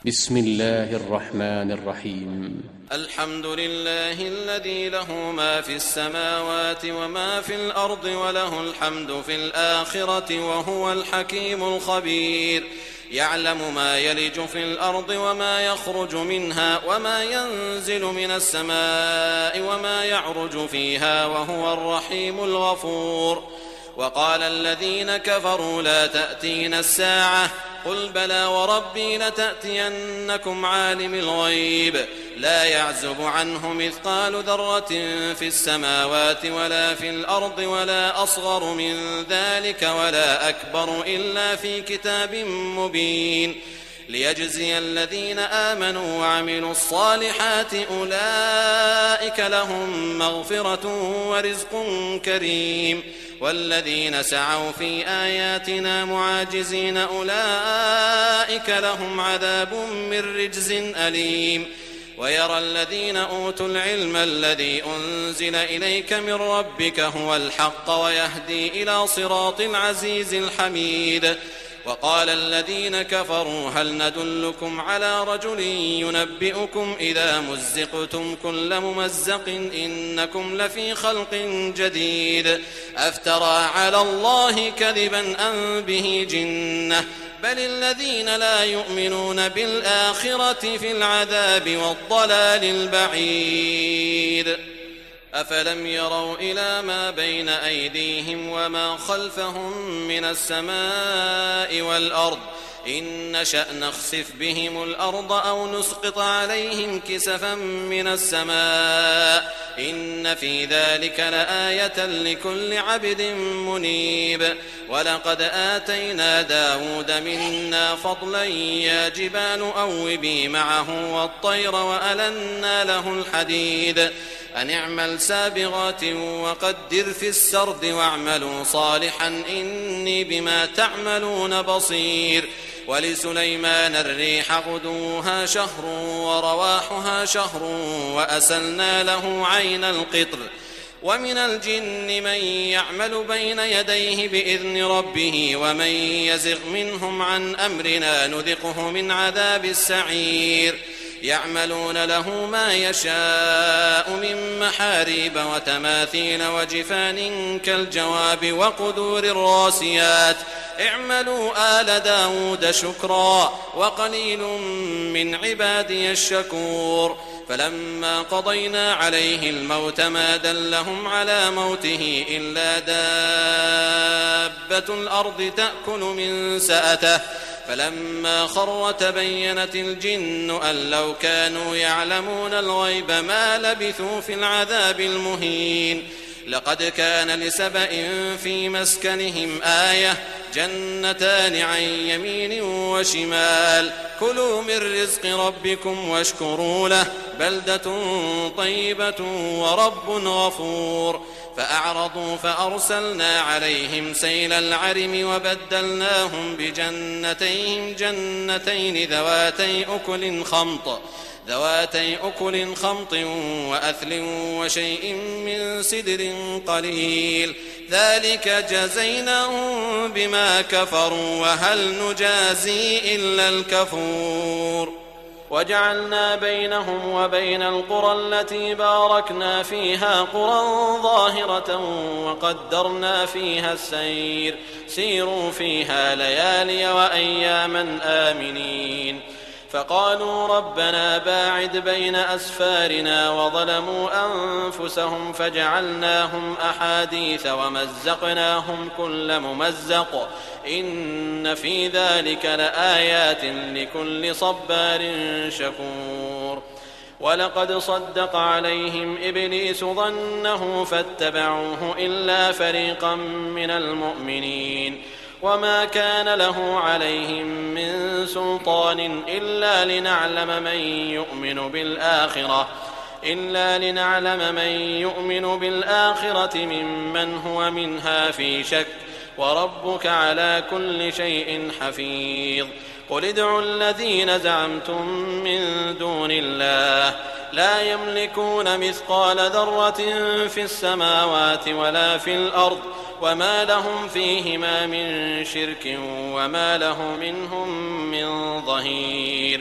بسم الله الرحمن الرحيم. الحمد لله الذي له ما في السماوات وما في الأرض وله الحمد في الآخرة وهو الحكيم الخبير. يعلم ما يلج في الأرض وما يخرج منها وما ينزل من السماء وما يعرج فيها وهو الرحيم الغفور. وقال الذين كفروا لا تأتينا الساعة قل بلى وربي لتأتينكم عالم الغيب لا يعزب عنه مثقال ذرة في السماوات ولا في الأرض ولا أصغر من ذلك ولا أكبر إلا في كتاب مبين ليجزي الذين آمنوا وعملوا الصالحات أولئك لهم مغفرة ورزق كريم والذين سعوا في آياتنا معاجزين أولئك لهم عذاب من رجز أليم. ويرى الذين أوتوا العلم الذي أنزل إليك من ربك هو الحق ويهدي إلى صراط العزيز الحميد. وقال الذين كفروا هل ندلكم على رجل ينبئكم إذا مزقتم كل ممزق إنكم لفي خلق جديد أفترى على الله كذبا أم به جنة بل الذين لا يؤمنون بالآخرة في العذاب والضلال البعيد. أفلم يروا إلى ما بين أيديهم وما خلفهم من السماء والأرض إن نشأ نخسف بهم الأرض أو نسقط عليهم كسفا من السماء إن في ذلك لآية لكل عبد منيب. ولقد آتينا داود منا فضلا يا جبال أوبي معه والطير وألنا له الحديد أن اعمل سابغات وقدر في السرد واعملوا صالحا إني بما تعملون بصير. ولسليمان الريح غدوها شهر ورواحها شهر وأسلنا له عين القطر. ومن الجن من يعمل بين يديه بإذن ربه ومن يزغ منهم عن أمرنا نذقه من عذاب السعير. يعملون له ما يشاء من محاريب وتماثيل وجفان كالجواب وقدور الراسيات اعملوا آل داود شكرا وقليل من عبادي الشكور. فلما قضينا عليه الموت ما دلهم على موته إلا دابة الأرض تأكل من سأته فلما خر تبينت الجن أن لو كانوا يعلمون الغيب ما لبثوا في العذاب المهين. لقد كان لسبأ في مسكنهم آية جنتان عن يمين وشمال كلوا من رزق ربكم واشكروا له بلدة طيبة ورب غفور. فأعرضوا فأرسلنا عليهم سيل العرم وبدلناهم بجنتين جنتين ذواتي أكل خمط وأثل وشيء من سدر قليل ذلك جزيناهم بما كفروا وهل نجازي إلا الكفور. وجعلنا بينهم وبين القرى التي باركنا فيها قرى ظاهرة وقدرنا فيها السير سيروا فيها ليالي وأياما آمنين. فقالوا ربنا باعد بين أسفارنا وظلموا أنفسهم فجعلناهم أحاديث ومزقناهم كل ممزق إن في ذلك لآيات لكل صبار شكور. ولقد صدق عليهم إبليس ظنه فاتبعوه إلا فريقا من المؤمنين وما كان له عليهم من سلطان إلا لنعلم من يؤمن بالآخرة ممن هو منها في شك وربك على كل شيء حفيظ. قل ادعوا الذين زعمتم من دون الله لا يملكون مثقال ذرة في السماوات ولا في الأرض وما لهم فيهما من شرك وما له منهم من ظهير.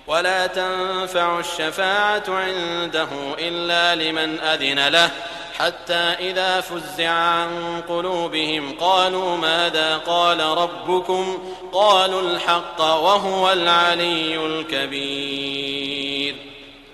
ولا تنفع الشفاعة عنده إلا لمن أذن له حتى إذا فزع عن قلوبهم قالوا ماذا قال ربكم قالوا الحق وهو العلي الكبير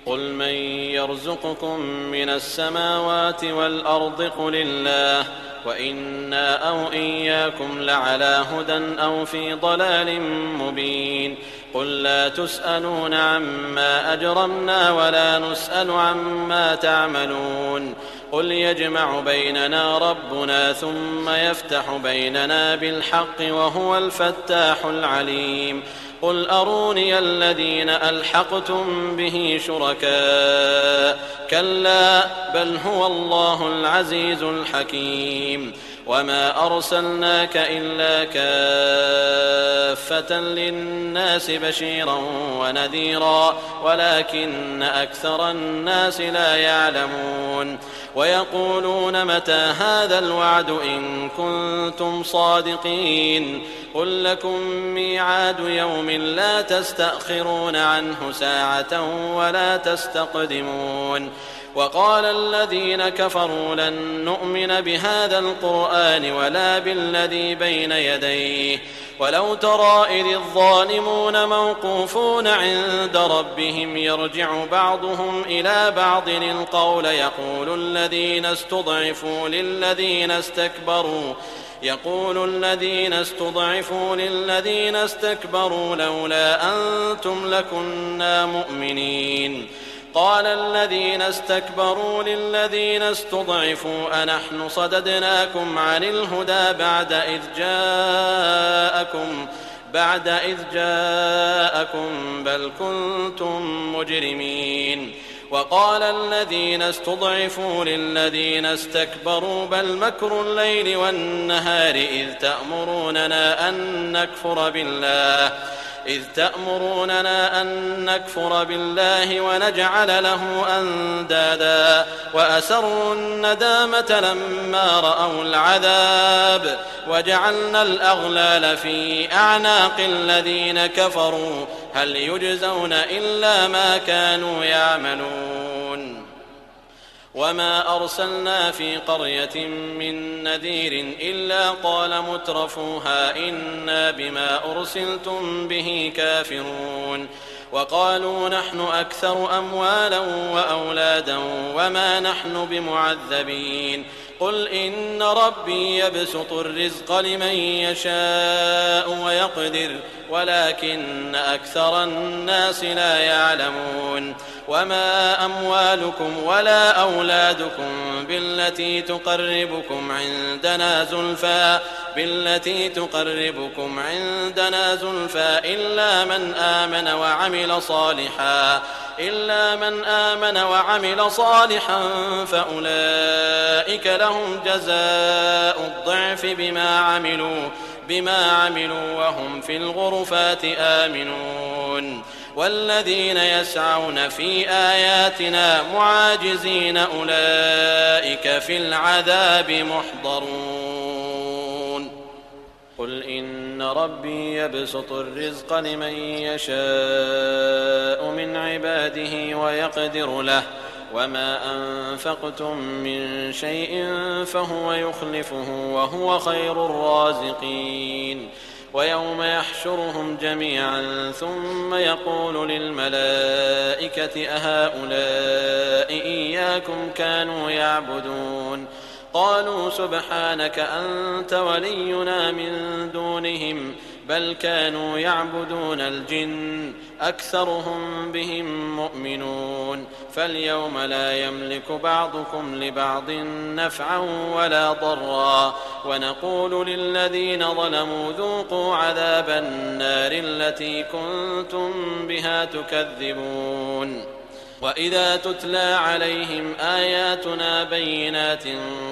قل من يرزقكم من السماوات والأرض قل الله وإنا أو إياكم لعلى هدى أو في ضلال مبين قل لا تسألون عما أجرمنا ولا نسأل عما تعملون قل يجمع بيننا ربنا ثم يفتح بيننا بالحق وهو الفتاح العليم قل أروني الذين ألحقتم به شركاء كلا بل هو الله العزيز الحكيم وما أرسلناك إلا كافة للناس بشيرا ونذيرا ولكن أكثر الناس لا يعلمون ويقولون متى هذا الوعد إن كنتم صادقين قل لكم ميعاد يوم لا تستأخرون عنه ساعة ولا تستقدمون وقال الذين كفروا لن نؤمن بهذا القرآن ولا بالذي بين يديه ولو ترى إذ الظالمون موقوفون عند ربهم يرجع بعضهم إلى بعض القول يقول الذين استضعفوا للذين استكبروا لولا أنتم لكنا مؤمنين قال الذين استكبروا للذين استضعفوا أنحن صددناكم عن الهدى بعد إذ جاءكم بل كنتم مجرمين وقال الذين استضعفوا للذين استكبروا بل مكر الليل والنهار إذ تأمروننا أن نكفر بالله ونجعل له أندادا وأسروا الندامة لما رأوا العذاب وجعلنا الأغلال في أعناق الذين كفروا هل يجزون إلا ما كانوا يعملون وما أرسلنا في قرية من نذير إلا قال مترفوها إنا بما أرسلتم به كافرون وقالوا نحن أكثر أموالا وأولادا وما نحن بمعذبين قل إن ربي يبسط الرزق لمن يشاء ويقدر ولكن أكثر الناس لا يعلمون وما أموالكم ولا أولادكم بالتي تقربكم عندنا زلفى إلا من آمن وعمل صالحا فأولئك لهم جزاء الضعف بما عملوا وهم في الغرفات آمنون والذين يسعون في آياتنا معاجزين أولئك في العذاب محضرون قل إن ربي يبسط الرزق لمن يشاء من عباده ويقدر له وما أنفقتم من شيء فهو يخلفه وهو خير الرازقين ويوم يحشرهم جميعا ثم يقول للملائكة أهؤلاء إياكم كانوا يعبدون قالوا سبحانك أنت ولينا من دونهم بل كانوا يعبدون الجن أكثرهم بهم مؤمنون فاليوم لا يملك بعضكم لبعض نفعا ولا ضرا ونقول للذين ظلموا ذوقوا عذاب النار التي كنتم بها تكذبون وإذا تتلى عليهم آياتنا بينات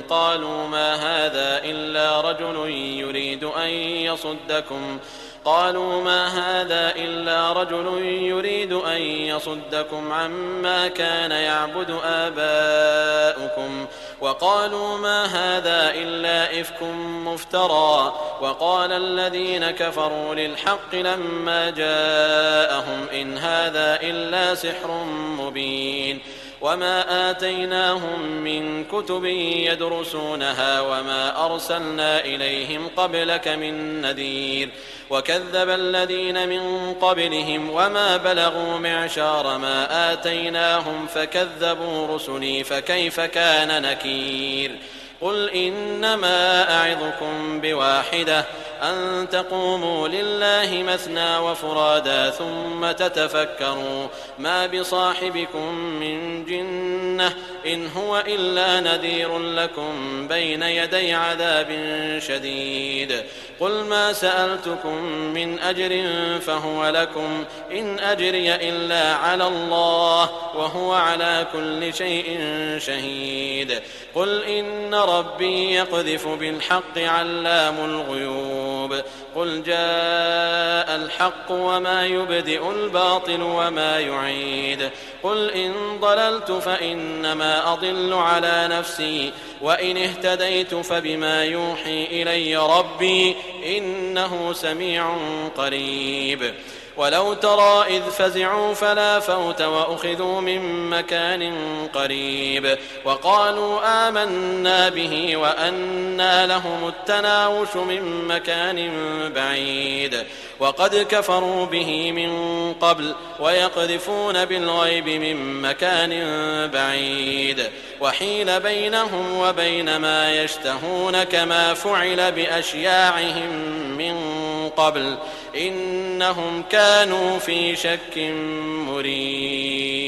قالوا ما هذا إلا رجل يريد أن قالوا ما هذا إلا رجل يريد أن يصدكم عما كان يعبد آباؤكم وقالوا ما هذا إلا إفك مفترى وقال الذين كفروا للحق لما جاءهم إن هذا إلا سحر مبين وما آتيناهم من كتب يدرسونها وما أرسلنا إليهم قبلك من نذير وكذب الذين من قبلهم وما بلغوا معشار ما آتيناهم فكذبوا رسلي فكيف كان نكير قل إنما أعظكم بواحدة أن تقوموا لله مثنى وفرادا ثم تتفكروا ما بصاحبكم من جنة إن هو إلا نذير لكم بين يدي عذاب شديد قل ما سألتكم من أجر فهو لكم إن أجري إلا على الله وهو على كل شيء شهيد قل إن ربي يقذف بالحق علام الغيوب قل جاء الحق وما يبدئ الباطل وما يعيد قل إن ضللت فإنما أضل على نفسي وإن اهتديت فبما يوحي إلي ربي إنه سميع قريب ولو ترى إذ فزعوا فلا فوت وأخذوا من مكان قريب وقالوا آمنا به وأنى لهم التناوش من مكان بعيد وقد كفروا به من قبل ويقذفون بالغيب من مكان بعيد وحيل بينهم وبين ما يشتهون كما فعل بأشياعهم من قبل إنهم كانوا في شك مريب